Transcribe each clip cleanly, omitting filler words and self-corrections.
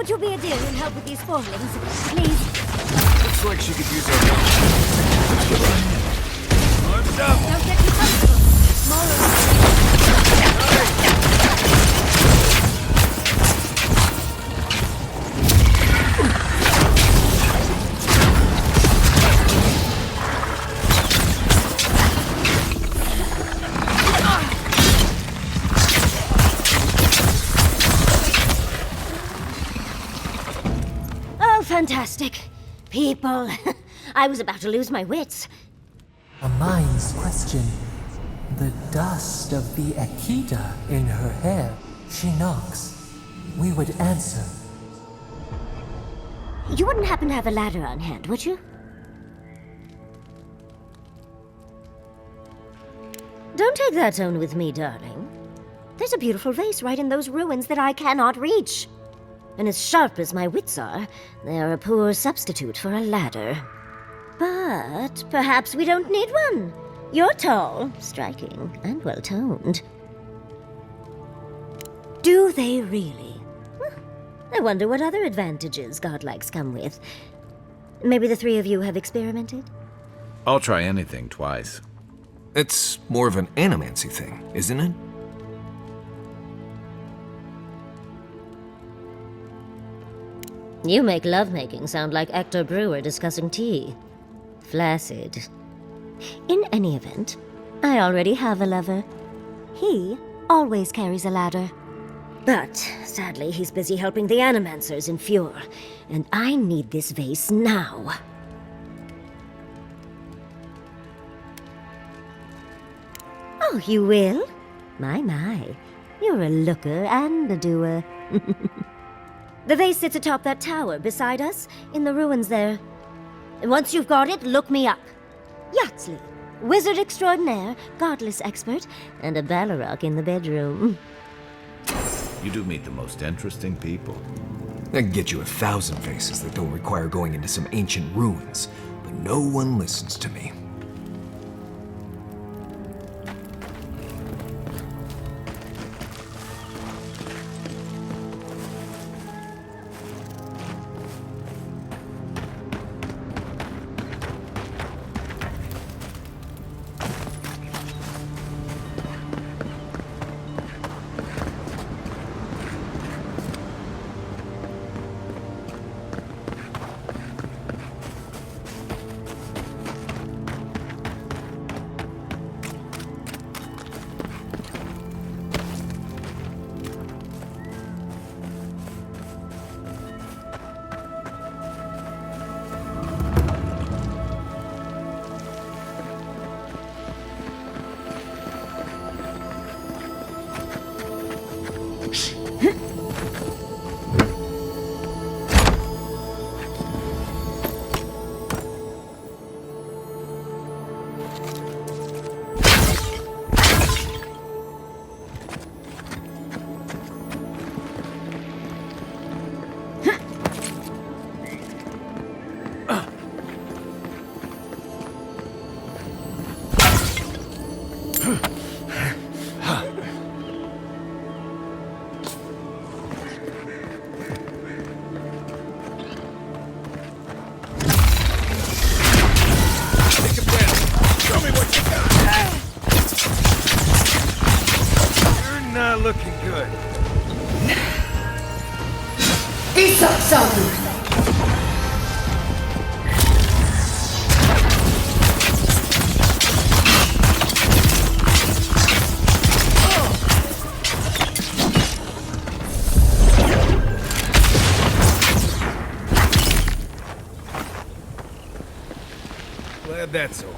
Won't you be a dear and help with these spoilings, please? Looks like she could use our help. Let's get right in. Arms up! Don't get too comfortable. More room. Oh, fantastic. People. I was about to lose my wits. A mind's question. The dust of the Akita in her hair. She knocks. We would answer. You wouldn't happen to have a ladder on hand, would you? Don't take that tone with me, darling. There's a beautiful vase right in those ruins that I cannot reach. And as sharp as my wits are, they are a poor substitute for a ladder. But perhaps we don't need one. You're tall, striking, and well-toned. Do they really? I wonder what other advantages godlikes come with. Maybe the three of you have experimented? I'll try anything twice. It's more of an animancy thing, isn't it? You make lovemaking sound like Hector Brewer discussing tea. Flaccid. In any event, I already have a lover. He always carries a ladder. But, sadly, he's busy helping the Animancers in Fure, and I need this vase now. Oh, you will? My. You're a looker and a doer. The vase sits atop that tower beside us, in the ruins there. And once you've got it, look me up. Yatsley, wizard extraordinaire, godless expert, and a Balrog in the bedroom. You do meet the most interesting people. I can get you 1,000 faces that don't require going into some ancient ruins, but no one listens to me. Not looking good. Glad that's over.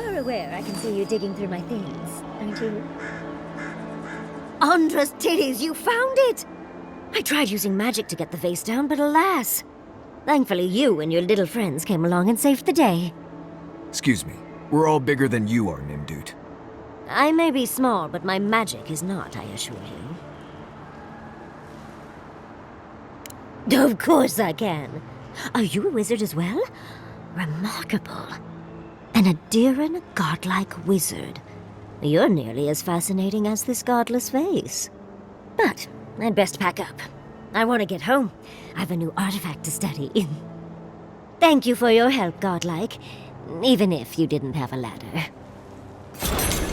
are aware I can see you digging through my things, aren't you? Andra's titties, you found it! I tried using magic to get the vase down, but alas! Thankfully you and your little friends came along and saved the day. Excuse me, we're all bigger than you are, Nimdude. I may be small, but my magic is not, I assure you. Of course I can. Are you a wizard as well? Remarkable. An Adiran godlike wizard. You're nearly as fascinating as this godless vase. But I'd best pack up. I want to get home. I have a new artifact to study. Thank you for your help, godlike. Even if you didn't have a ladder.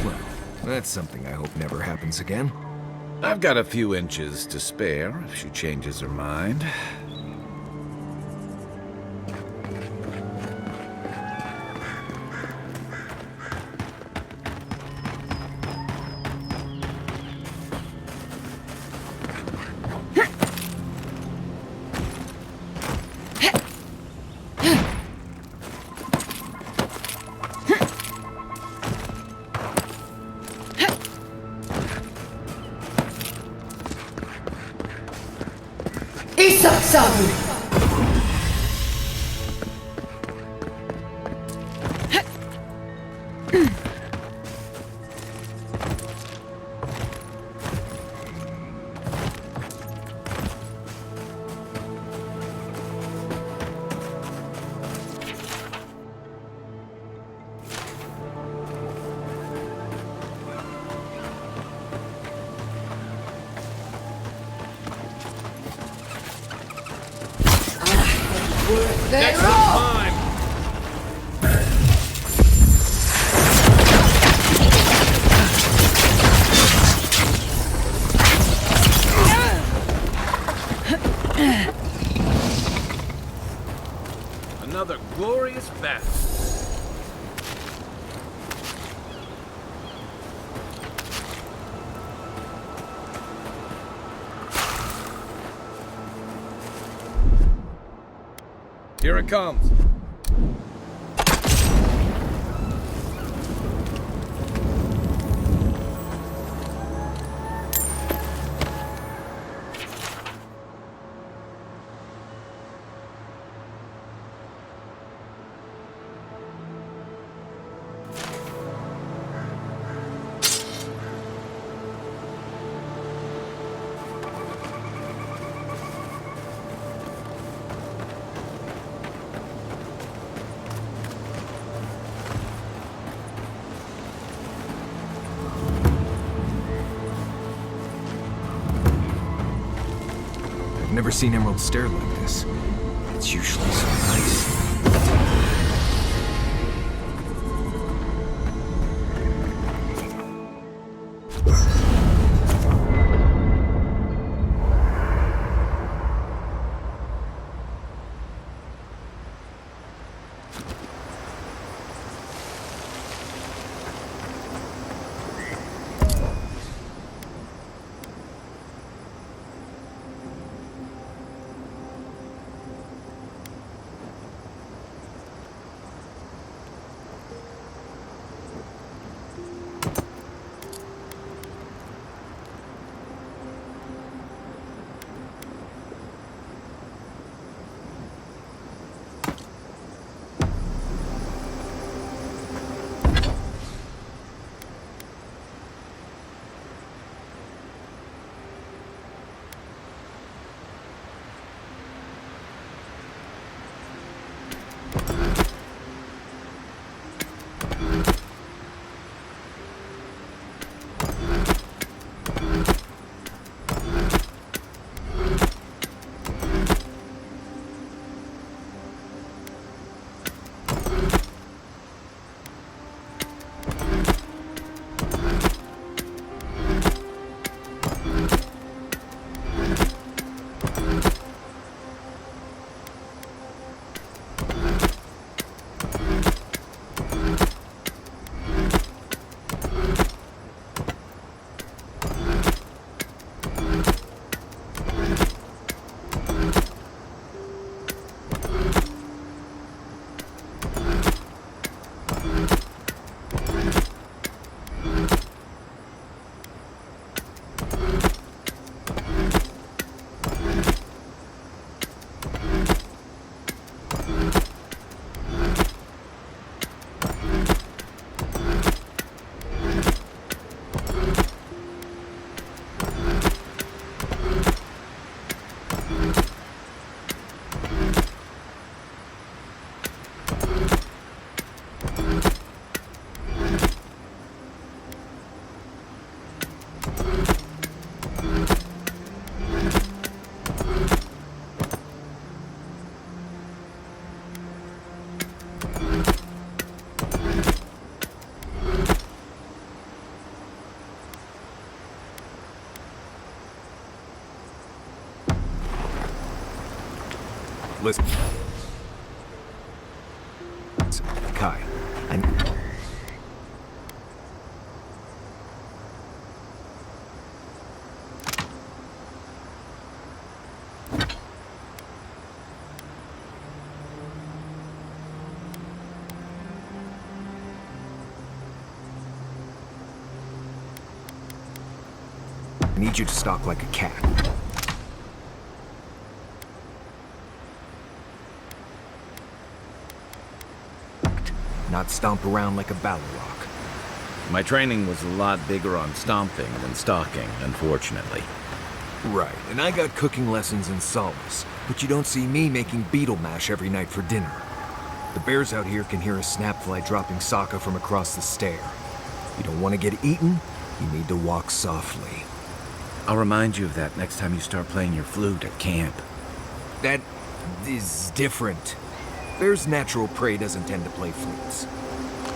Well, that's something I hope never happens again. I've got a few inches to spare if she changes her mind. Next one's mine! Another glorious battle. Here it comes. I've never seen Emerald stare like this. It's usually so nice. Listen. Kai, I need you to stalk like a cat. Not stomp around like a Balrog. My training was a lot bigger on stomping than stalking, unfortunately. Right, and I got cooking lessons in solace, but you don't see me making beetle mash every night for dinner. The bears out here can hear a snapfly dropping Sokka from across the stair. You don't want to get eaten, you need to walk softly. I'll remind you of that next time you start playing your flute at camp. That is different. Bear's natural prey doesn't tend to play flutes.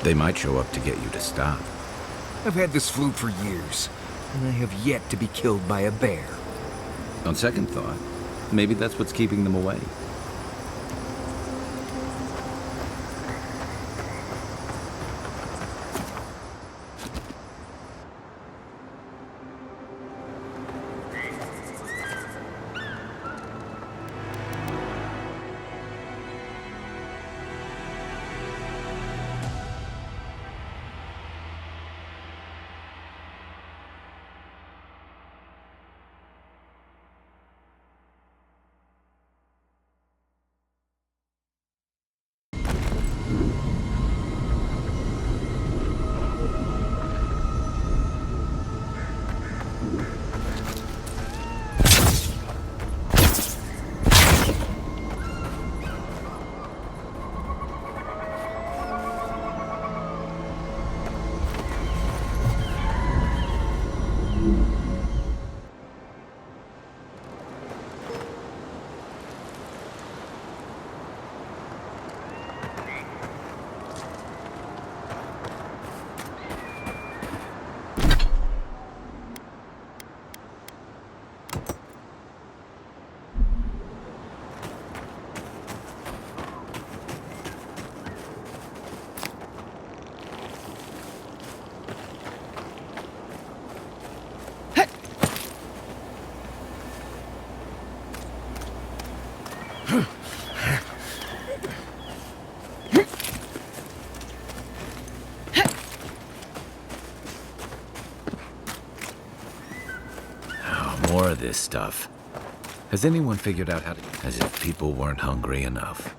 They might show up to get you to stop. I've had this flute for years, and I have yet to be killed by a bear. On second thought, maybe that's what's keeping them away. More of this stuff. Has anyone figured out how to... As if people weren't hungry enough.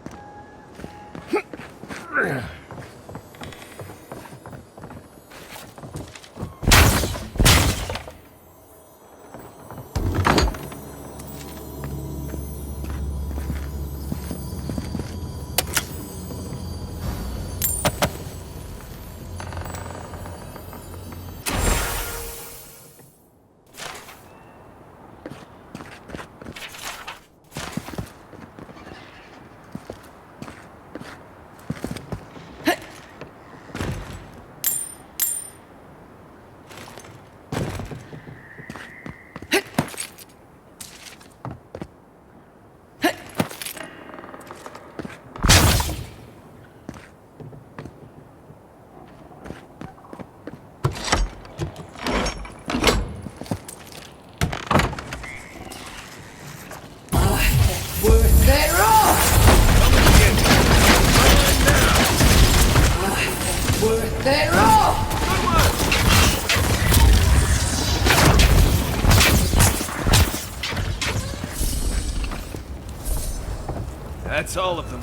That's all of them.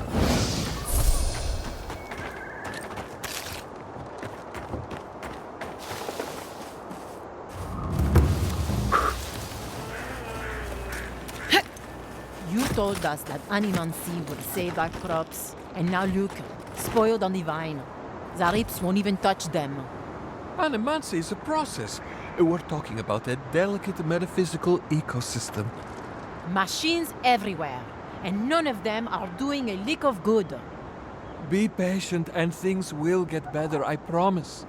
You told us that animancy would save our crops, and now look, spoiled on the vine. Zarips won't even touch them. Animancy is a process. We're talking about a delicate metaphysical ecosystem. Machines everywhere, and none of them are doing a lick of good. Be patient and things will get better, I promise.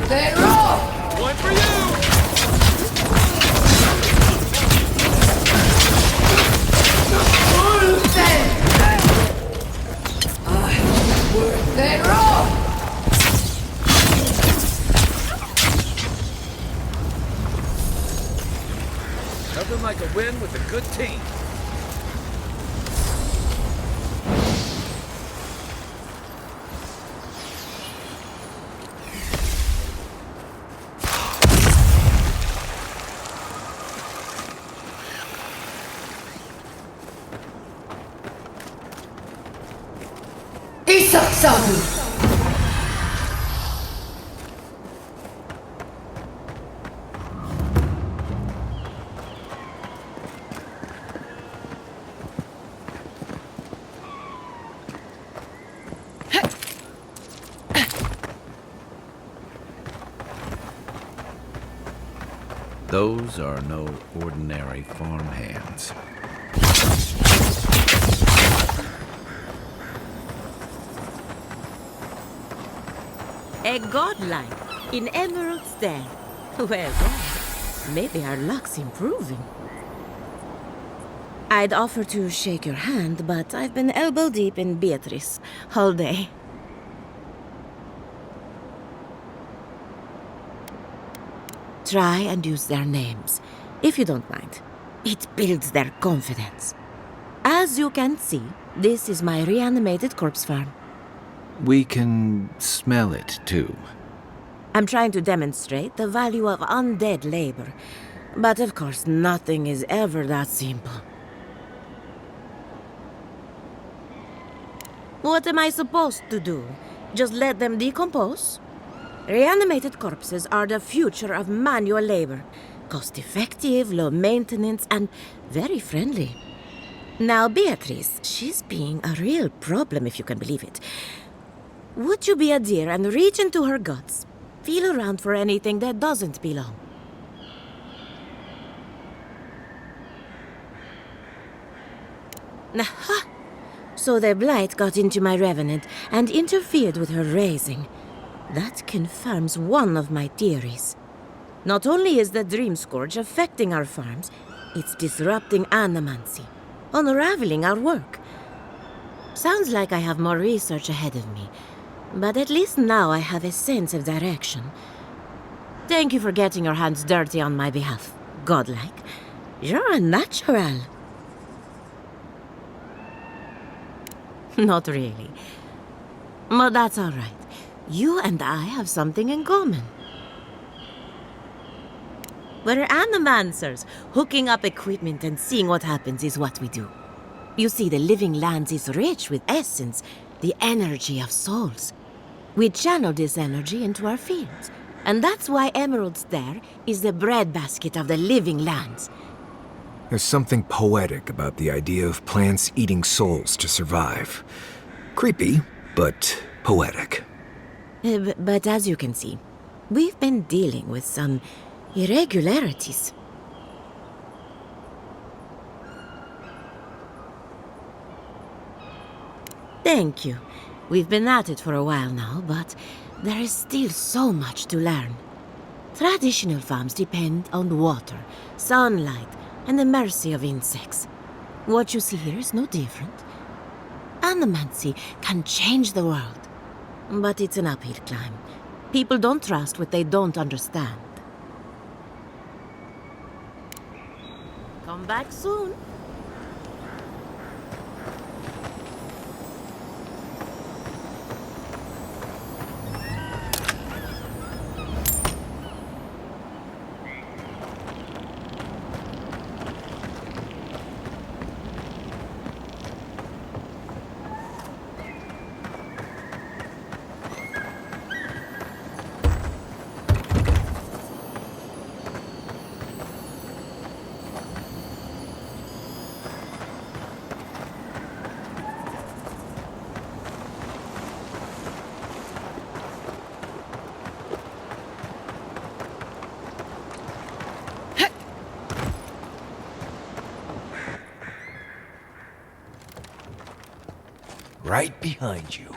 One for you! Nothing like a win with a good team. Those are no ordinary farmhands. A godlike in Emerald's Den. Well, maybe our luck's improving. I'd offer to shake your hand, but I've been elbow deep in Beatrice all day. Try and use their names, if you don't mind. It builds their confidence. As you can see, this is my reanimated corpse farm. We can smell it, too. I'm trying to demonstrate the value of undead labor. But of course, nothing is ever that simple. What am I supposed to do? Just let them decompose? Reanimated corpses are the future of manual labor. Cost-effective, low maintenance, and very friendly. Now, Beatrice, she's being a real problem, if you can believe it. Would you be a dear and reach into her guts? Feel around for anything that doesn't belong. Aha! So the blight got into my revenant and interfered with her raising. That confirms one of my theories. Not only is the Dream Scourge affecting our farms, it's disrupting animancy, unraveling our work. Sounds like I have more research ahead of me, but at least now I have a sense of direction. Thank you for getting your hands dirty on my behalf, godlike. You're a natural. Not really. But that's all right. You and I have something in common. We're animancers. Hooking up equipment and seeing what happens is what we do. You see, the living lands is rich with essence, the energy of souls. We channel this energy into our fields. And that's why Emerald's there is the breadbasket of the living lands. There's something poetic about the idea of plants eating souls to survive. Creepy, but poetic. But as you can see, we've been dealing with some irregularities. Thank you. We've been at it for a while now, but there is still so much to learn. Traditional farms depend on water, sunlight, and the mercy of insects. What you see here is no different. Animancy can change the world. But it's an uphill climb. People don't trust what they don't understand. Come back soon. Right behind you.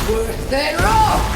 Worse than rock!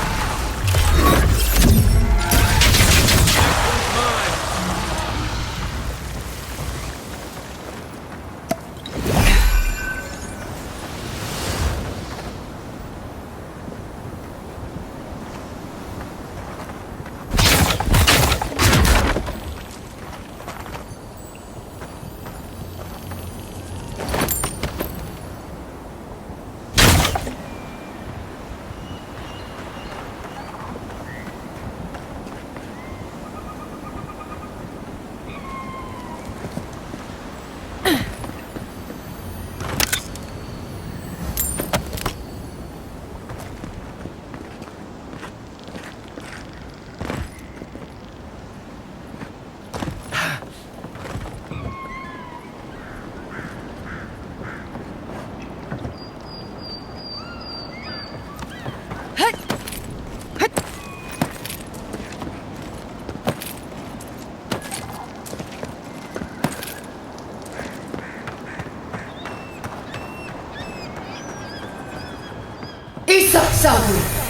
Isaksabu!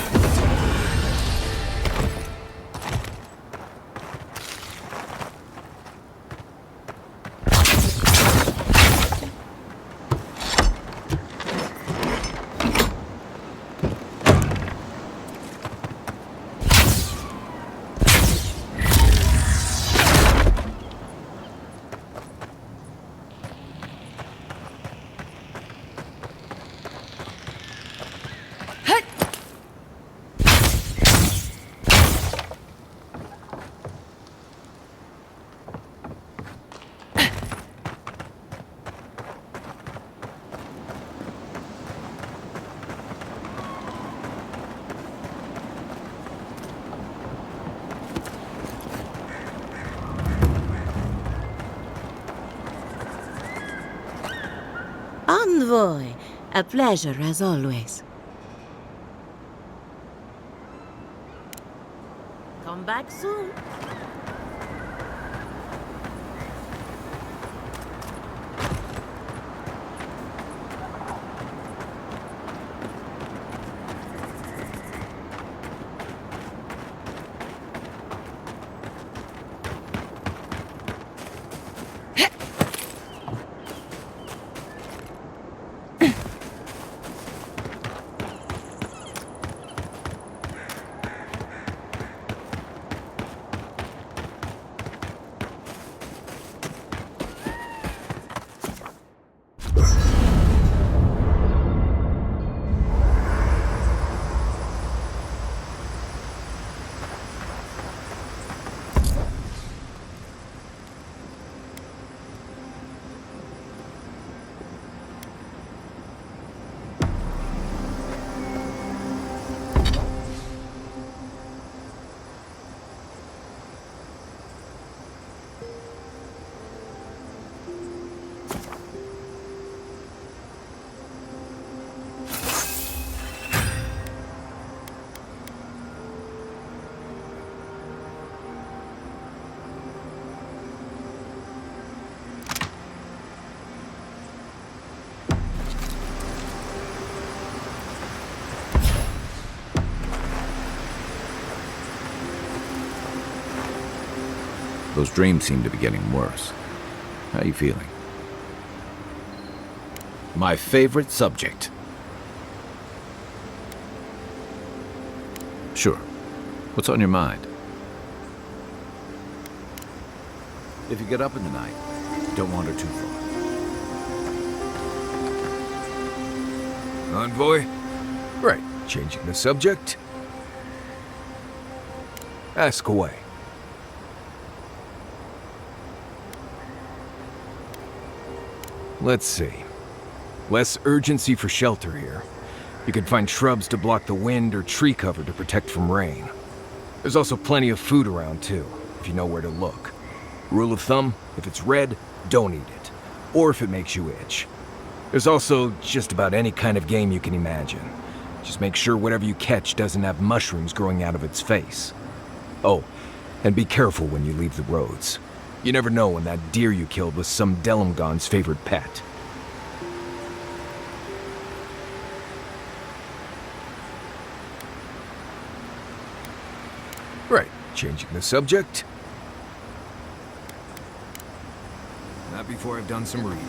Envoy, a pleasure as always. Come back soon. Those dreams seem to be getting worse. How are you feeling? My favorite subject. Sure. What's on your mind? If you get up in the night, don't wander too far. Envoy? Right, changing the subject. Ask away. Let's see. Less urgency for shelter here. You can find shrubs to block the wind or tree cover to protect from rain. There's also plenty of food around too, if you know where to look. Rule of thumb, if it's red, don't eat it. Or if it makes you itch. There's also just about any kind of game you can imagine. Just make sure whatever you catch doesn't have mushrooms growing out of its face. Oh, and be careful when you leave the roads. You never know when that deer you killed was some Delumgon's favorite pet. Right, changing the subject. Not before I've done some reading.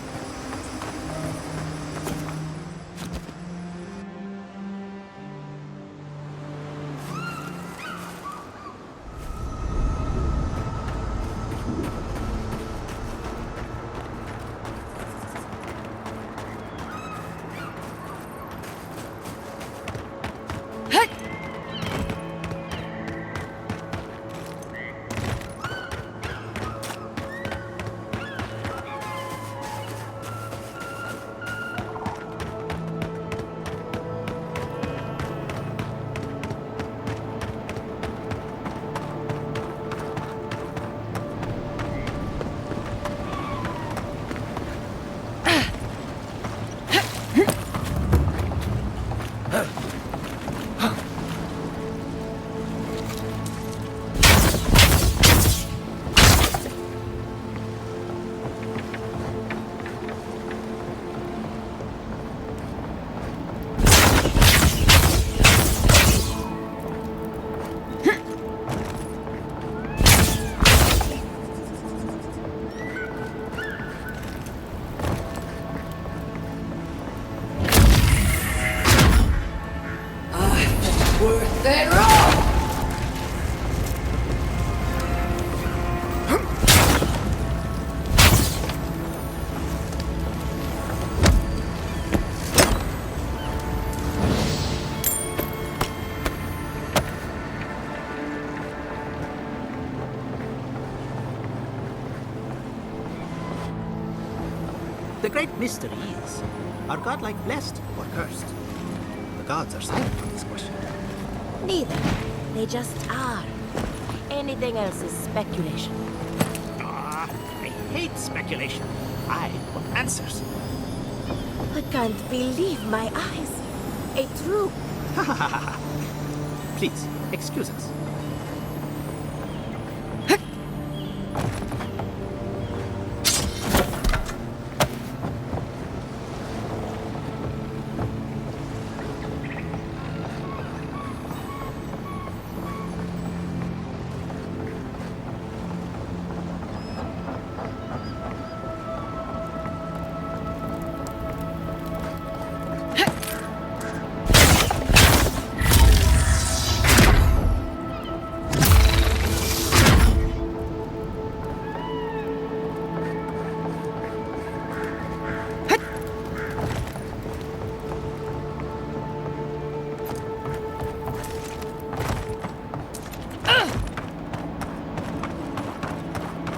The great mystery is, are godlike blessed or cursed? The gods are silent on this question. Neither. They just are. Anything else is speculation. Ah, I hate speculation. I want answers. I can't believe my eyes. A true. Please, excuse us.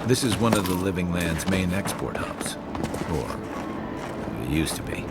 This is one of the Living Land's main export hubs. Or, it used to be.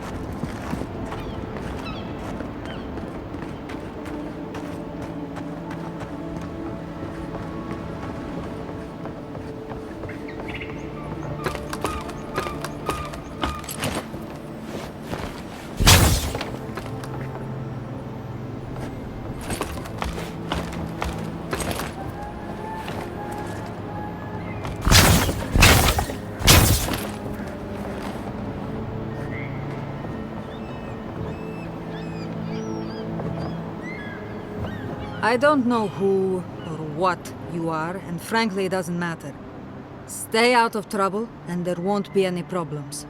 I don't know who or what you are, and frankly, it doesn't matter. Stay out of trouble, and there won't be any problems.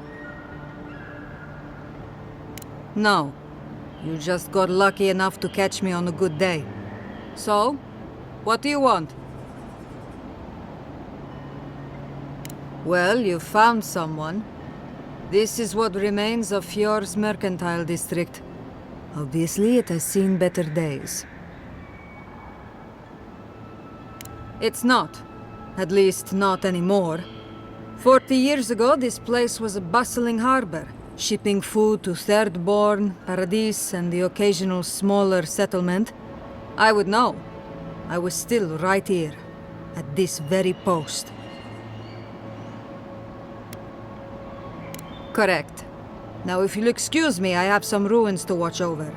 No. You just got lucky enough to catch me on a good day. So, what do you want? Well, you found someone. This is what remains of Fjord's mercantile district. Obviously, it has seen better days. It's not. At least, not anymore. 40 years ago, this place was a bustling harbor, shipping food to Thirdborn, Paradis, and the occasional smaller settlement. I would know. I was still right here, at this very post. Correct. Now, if you'll excuse me, I have some ruins to watch over.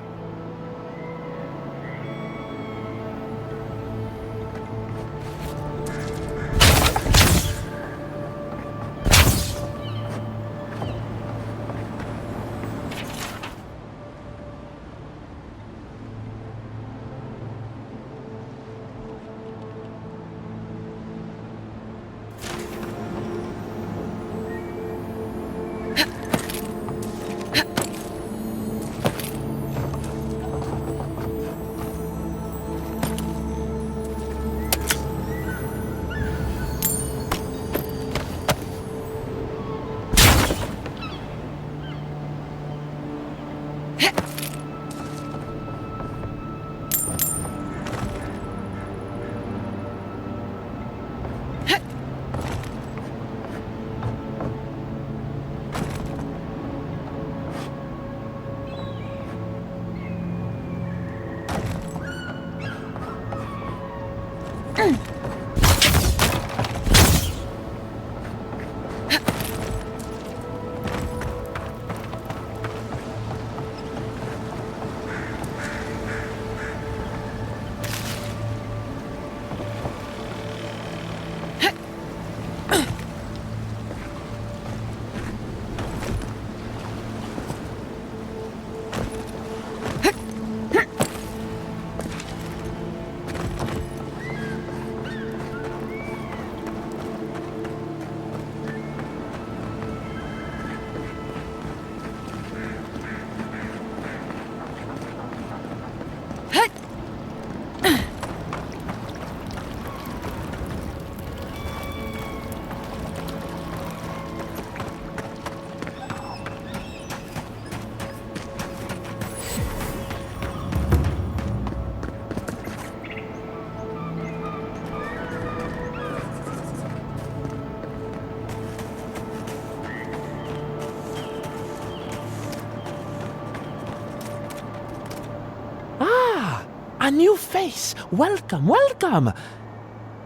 A new face! Welcome, welcome!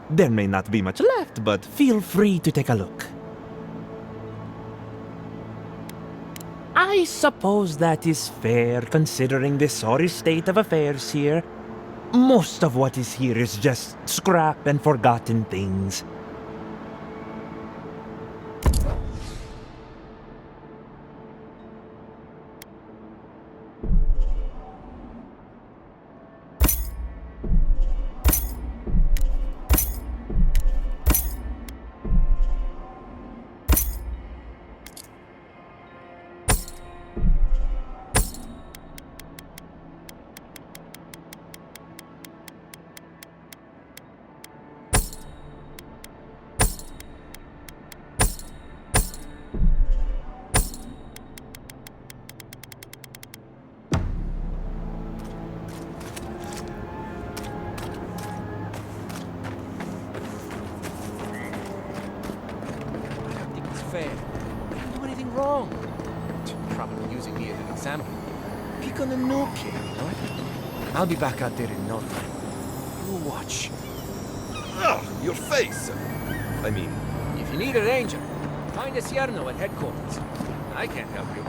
There may not be much left, but feel free to take a look. I suppose that is fair, considering the sorry state of affairs here. Most of what is here is just scrap and forgotten things. Fair. Didn't do anything wrong. Probably using me as an example. Pick on a no kid, you know? I'll be back out there in no time. You watch. Ugh, your face! I mean, If you need a ranger, find a Cierno at headquarters. I can't help you.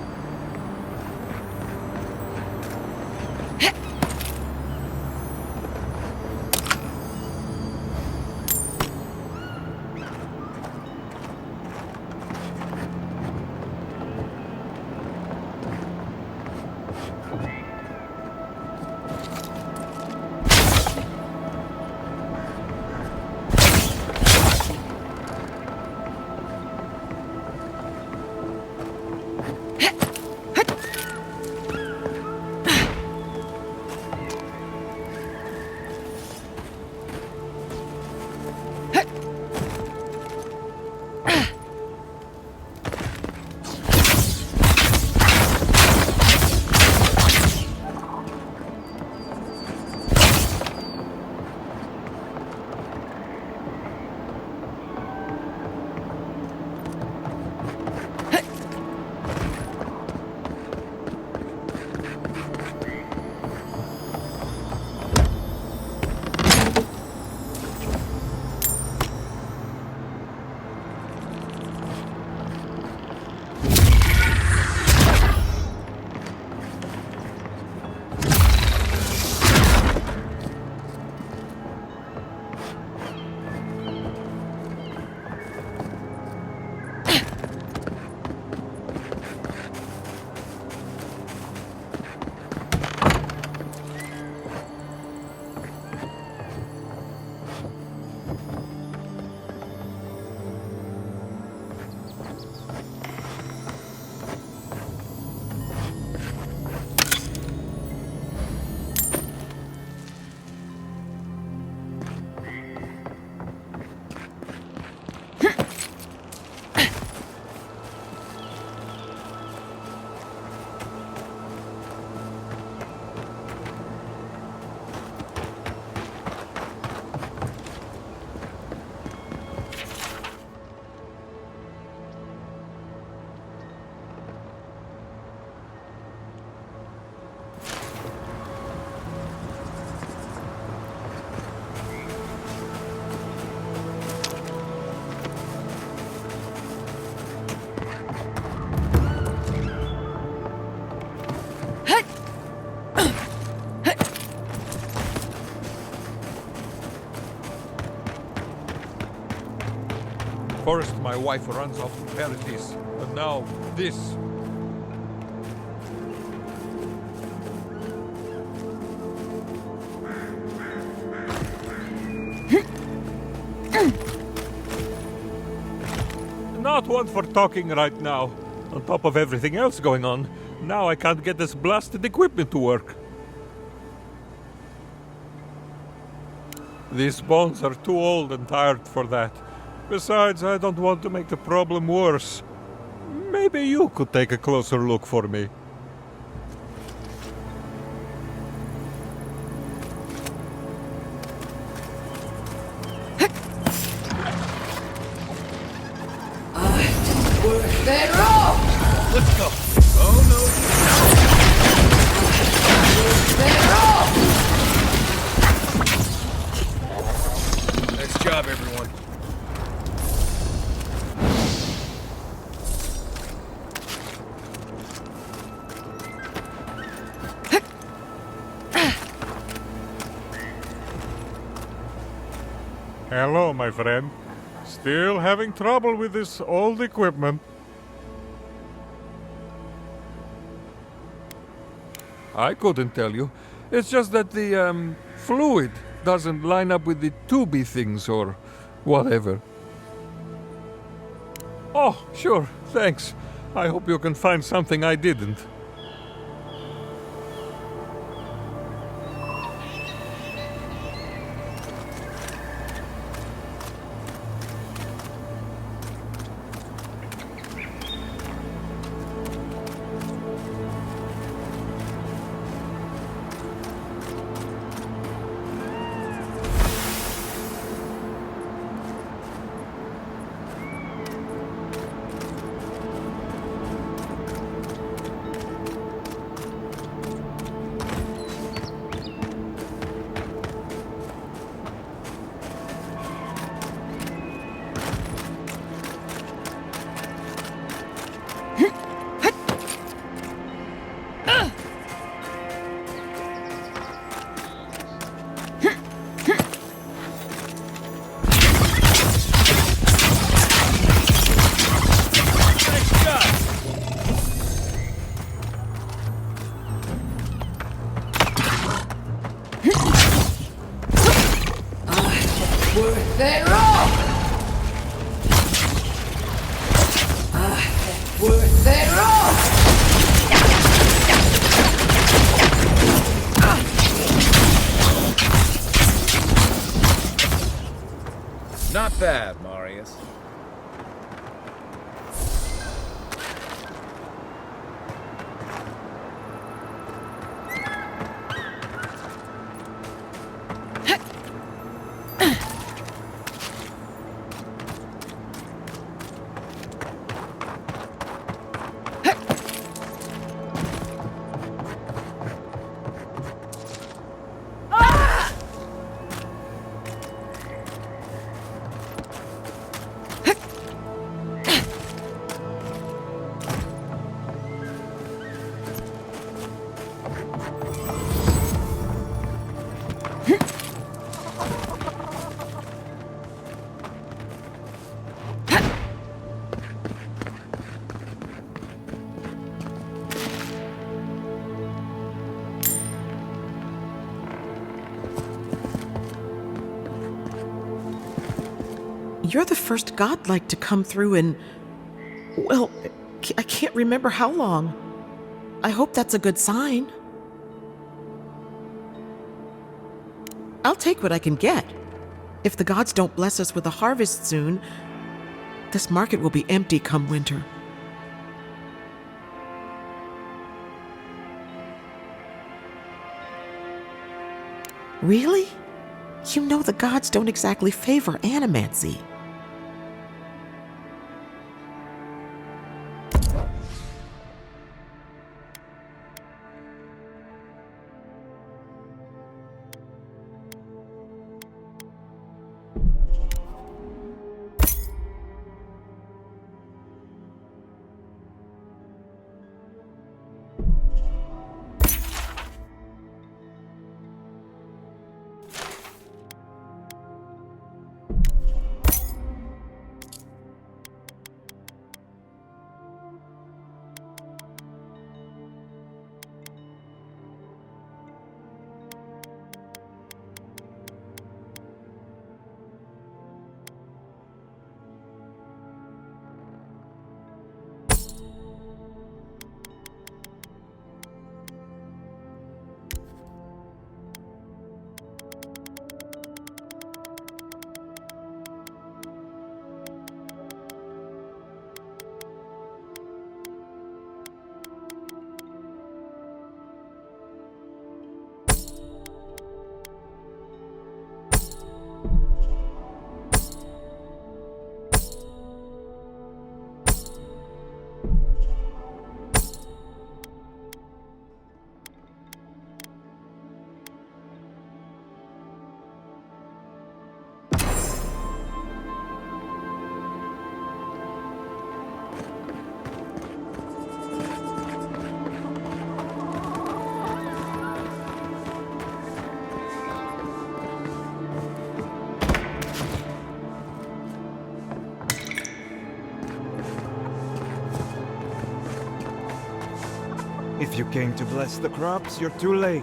First, my wife runs off to Paradise, and now this. Not one for talking right now. On top of everything else going on, now I can't get this blasted equipment to work. These bones are too old and tired for that. Besides, I don't want to make the problem worse. Maybe you could take a closer look for me. Let's go. Oh, no. Hello, my friend. Still having trouble with this old equipment. I couldn't tell you. It's just that the fluid doesn't line up with the tubey things or whatever. Oh, sure, thanks. I hope you can find something I didn't. Not bad, Marius. You're the first godlike to come through in, well, I can't remember how long. I hope that's a good sign. I'll take what I can get. If the gods don't bless us with a harvest soon, this market will be empty come winter. Really? You know the gods don't exactly favor animancy. If you came to bless the crops, you're too late.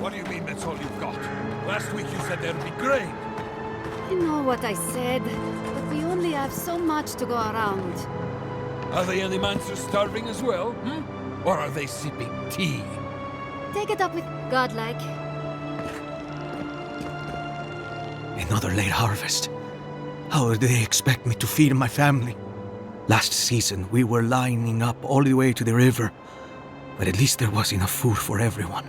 What do you mean that's all you've got? Last week you said there'd be grain. I know what I said, but we only have so much to go around. Are the Animancers starving as well? Or are they sipping tea? Take it up with godlike. Another late harvest. How do they expect me to feed my family? Last season, we were lining up all the way to the river, but at least there was enough food for everyone.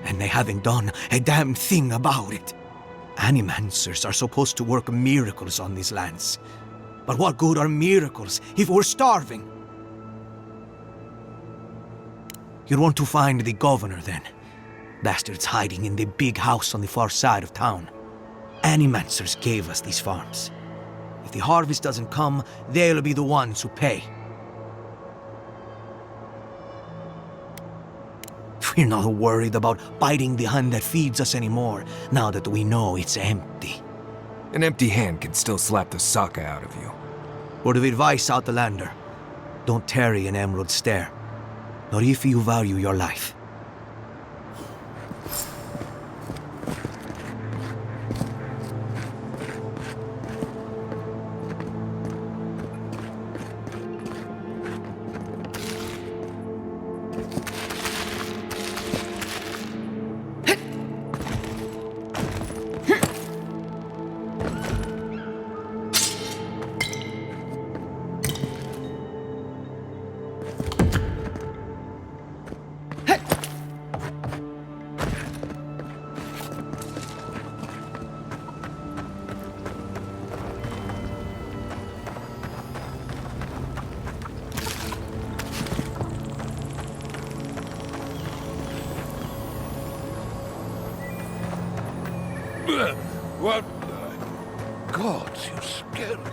And they haven't done a damn thing about it. Animancers are supposed to work miracles on these lands. But what good are miracles if we're starving? You want to find the governor, then? Bastards hiding in the big house on the far side of town. Animancers gave us these farms. If the harvest doesn't come, they'll be the ones who pay. We're not worried about biting the hand that feeds us anymore, now that we know it's empty. An empty hand can still slap the sock out of you. Word of advice, Outlander. Don't tarry an emerald stare. Not if you value your life. What? God, you scared me.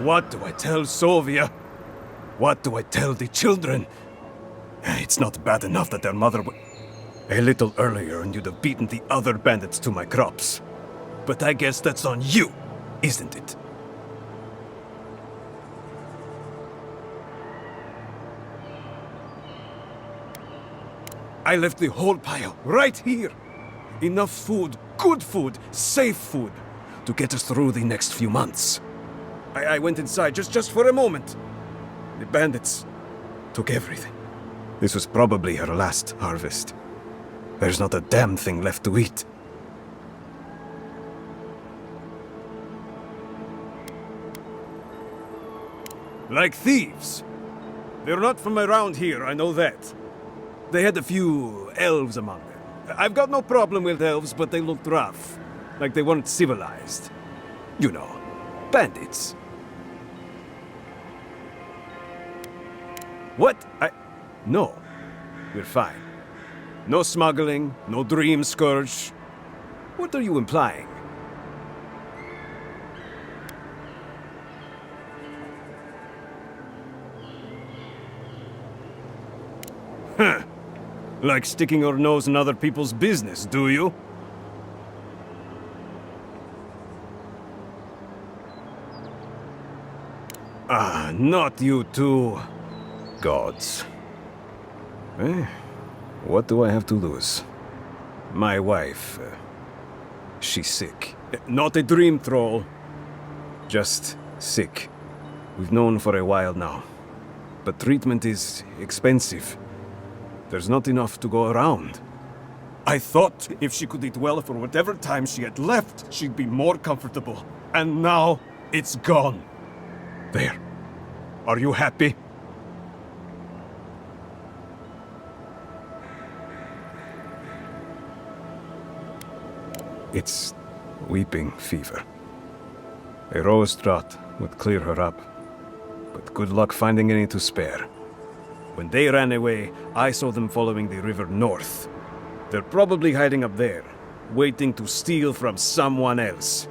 What do I tell Sovia? What do I tell the children? It's not bad enough that their mother a little earlier and you'd have beaten the other bandits to my crops. But I guess that's on you, isn't it? I left the whole pile right here. Enough food, good food, safe food, to get us through the next few months. I went inside just for a moment. The bandits took everything. This was probably her last harvest. There's not a damn thing left to eat. Like thieves. They're not from around here, I know that. They had a few elves among them. I've got no problem with elves, but they looked rough. Like they weren't civilized. You know, bandits. What? No. We're fine. No smuggling, no dream scourge. What are you implying? Huh. Like sticking your nose in other people's business, do you? Ah, not you two. Gods. Eh? What do I have to lose? My wife, she's sick. Not a dream troll. Just sick. We've known for a while now. But treatment is expensive. There's not enough to go around. I thought if she could eat well for whatever time she had left, she'd be more comfortable. And now, it's gone. There. Are you happy? It's weeping fever. A rose draught would clear her up, but good luck finding any to spare. When they ran away, I saw them following the river north. They're probably hiding up there, waiting to steal from someone else.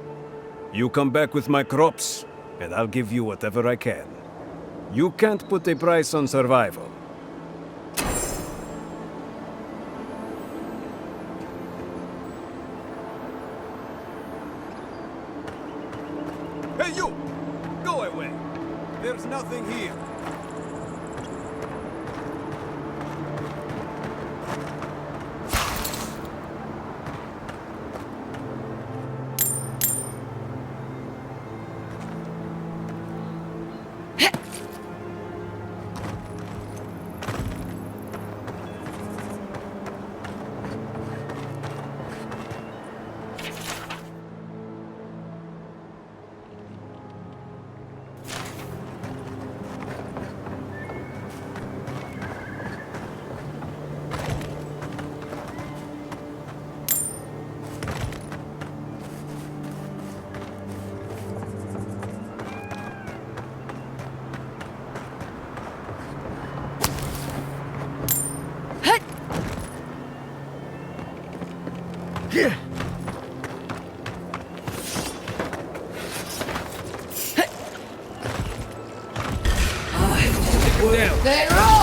You come back with my crops, and I'll give you whatever I can. You can't put a price on survival. Hey, you! Go away! There's nothing here.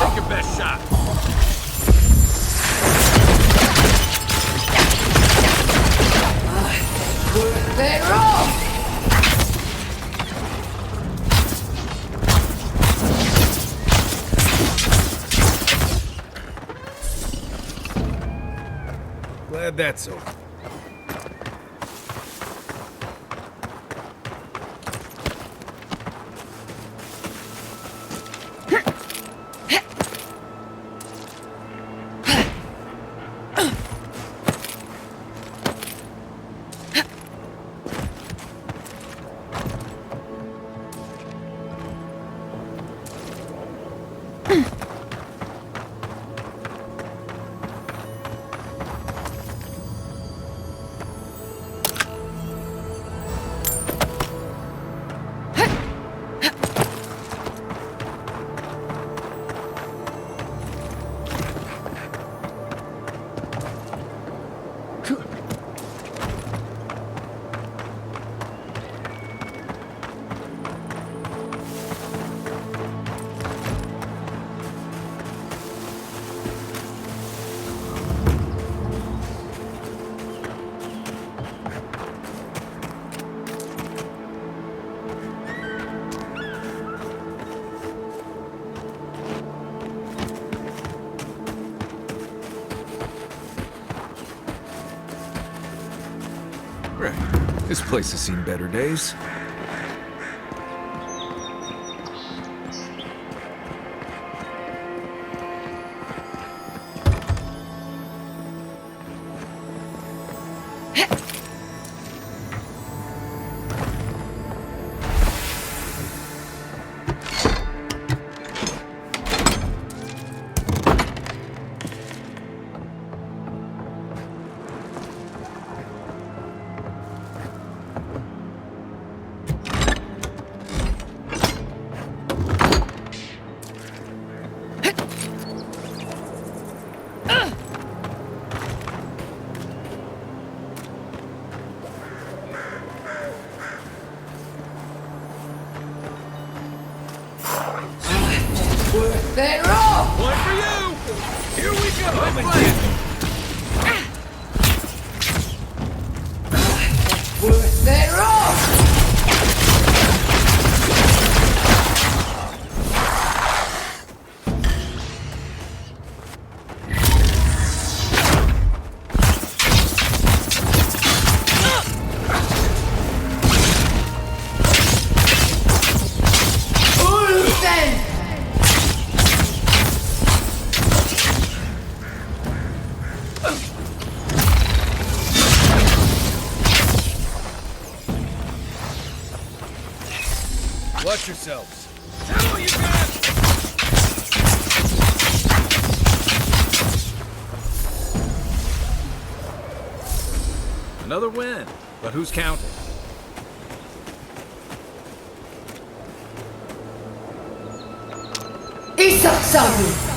Take your best shot. Glad that's over. This place has seen better days. One for you! Here we go! Watch yourselves. Ammo you got! Another win, but who's counting? Isaksaru!